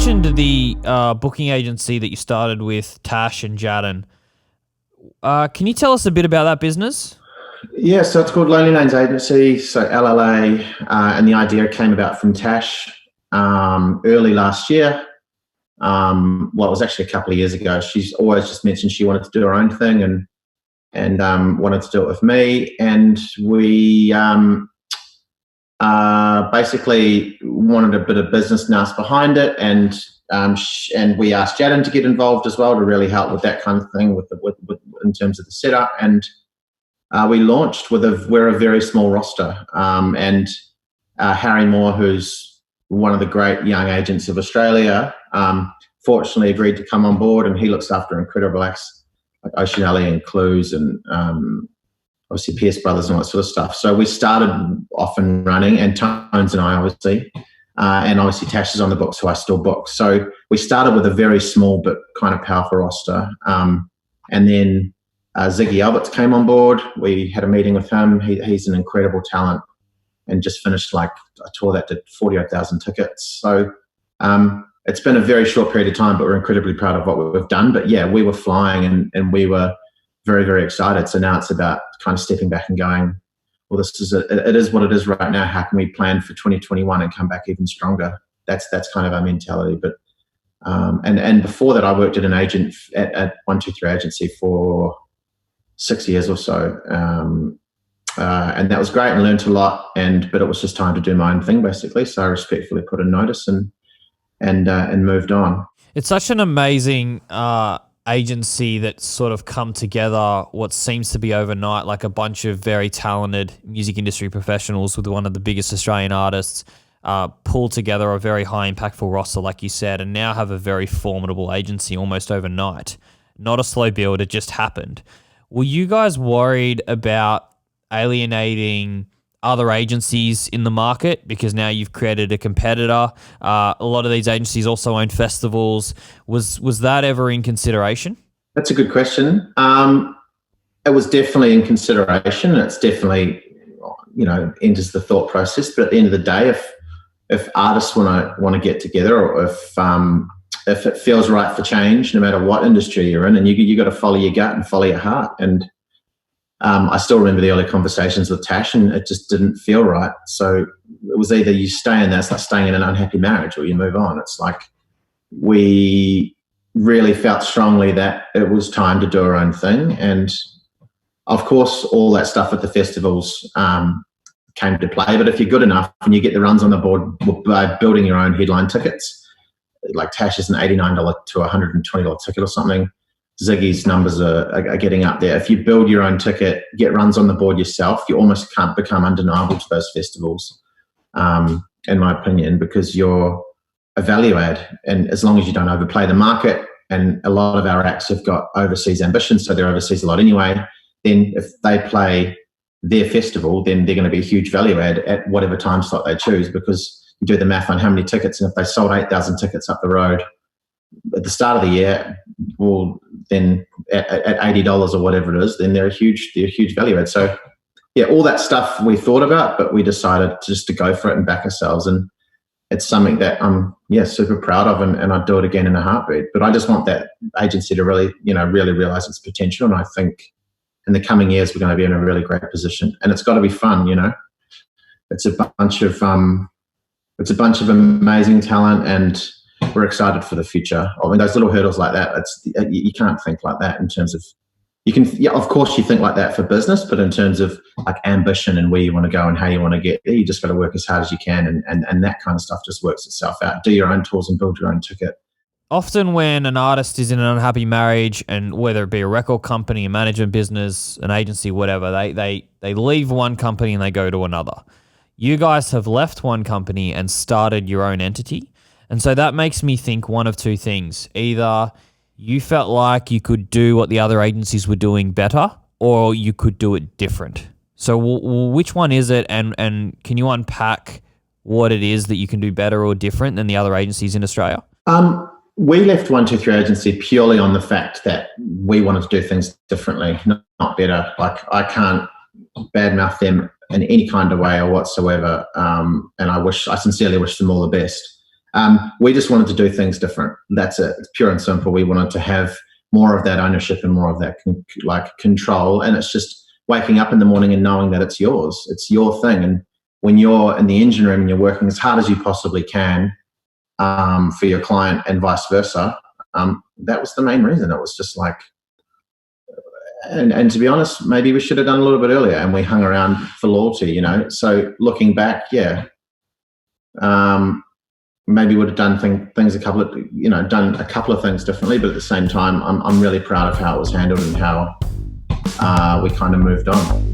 mentioned the booking agency that you started with Tash and Jadden. Can you tell us a bit about that business? Yeah, so it's called Lonely Lanes Agency, so LLA, and the idea came about from Tash early last year. Well, it was actually a couple of years ago. She's always just mentioned she wanted to do her own thing and wanted to do it with me, and we basically wanted a bit of business nous behind it, and we asked Jadden to get involved as well to really help with that kind of thing, with in terms of the setup. And we launched we're a very small roster, and Harry Moore, who's one of the great young agents of Australia, fortunately agreed to come on board, and he looks after incredible acts like Ocean Alley and Clues and obviously Pierce Brothers and all that sort of stuff. So we started off and running, and Tones and I obviously, and obviously Tash is on the books, who I still book. So we started with a very small but kind of powerful roster, and then Ziggy Alberts came on board. We had a meeting with him. He's an incredible talent, and just finished like a tour that did 48,000 tickets. So it's been a very short period of time, but we're incredibly proud of what we've done. But yeah, we were flying, and we were very, very excited. So now it's about kind of stepping back and going, well, it is what it is right now. How can we plan for 2021 and come back even stronger? That's kind of our mentality. But and before that, I worked at an agent at 123 Agency for 6 years or so, and that was great and learned a lot. But it was just time to do my own thing, basically. So I respectfully put a notice and moved on. It's such an amazing agency that's sort of come together what seems to be overnight, like a bunch of very talented music industry professionals with one of the biggest Australian artists pull together a very high impactful roster, like you said, and now have a very formidable agency almost overnight. Not a slow build, it just happened. Were you guys worried about alienating other agencies in the market because now you've created a competitor? A lot of these agencies also own festivals. Was that ever in consideration? That's a good question. It was definitely in consideration. It's definitely, enters the thought process. But at the end of the day, if artists want to get together, or if it feels right for change, no matter what industry you're in, and you got to follow your gut and follow your heart. And I still remember the early conversations with Tash, and it just didn't feel right. So it was either you stay in there, it's like staying in an unhappy marriage, or you move on. It's like we really felt strongly that it was time to do our own thing. And of course, all that stuff at the festivals came to play. But if you're good enough and you get the runs on the board by building your own headline tickets, like Tash is an $89 to $120 ticket or something. Ziggy's numbers are getting up there. If you build your own ticket, get runs on the board yourself, you almost can't become undeniable to those festivals, in my opinion, because you're a value add. And as long as you don't overplay the market, and a lot of our acts have got overseas ambitions, so they're overseas a lot anyway, then if they play their festival, then they're going to be a huge value add at whatever time slot they choose, because you do the math on how many tickets, and if they sold 8,000 tickets up the road at the start of the year, well, then at $80 or whatever it is, then they're a huge value add. So yeah, all that stuff we thought about, but we decided just to go for it and back ourselves. And it's something that I'm super proud of, and I'd do it again in a heartbeat. But I just want that agency to really realize its potential. And I think in the coming years we're going to be in a really great position, and it's got to be fun. It's a bunch of amazing talent, and we're excited for the future. I mean, those little hurdles like that, you can't think like that in terms of, of course you think like that for business, but in terms of like ambition and where you want to go and how you want to get there, you just got to work as hard as you can, and that kind of stuff just works itself out. Do your own tours and build your own ticket. Often when an artist is in an unhappy marriage, and whether it be a record company, a management business, an agency, whatever, they leave one company and they go to another. You guys have left one company and started your own entity. And so that makes me think one of two things. Either you felt like you could do what the other agencies were doing better, or you could do it different. So which one is it? And can you unpack what it is that you can do better or different than the other agencies in Australia? We left 123 Agency purely on the fact that we wanted to do things differently, not better. Like, I can't badmouth them in any kind of way or whatsoever. And I sincerely wish them all the best. We just wanted to do things different. That's it. It's pure and simple. We wanted to have more of that ownership and more of that control. And it's just waking up in the morning and knowing that it's yours. It's your thing. And when you're in the engine room and you're working as hard as you possibly can for your client and vice versa, that was the main reason. It was just like, and to be honest, maybe we should have done a little bit earlier, and we hung around for loyalty, you know. So looking back, yeah, maybe would have done things done a couple of things differently. But at the same time, I'm really proud of how it was handled and how we kind of moved on.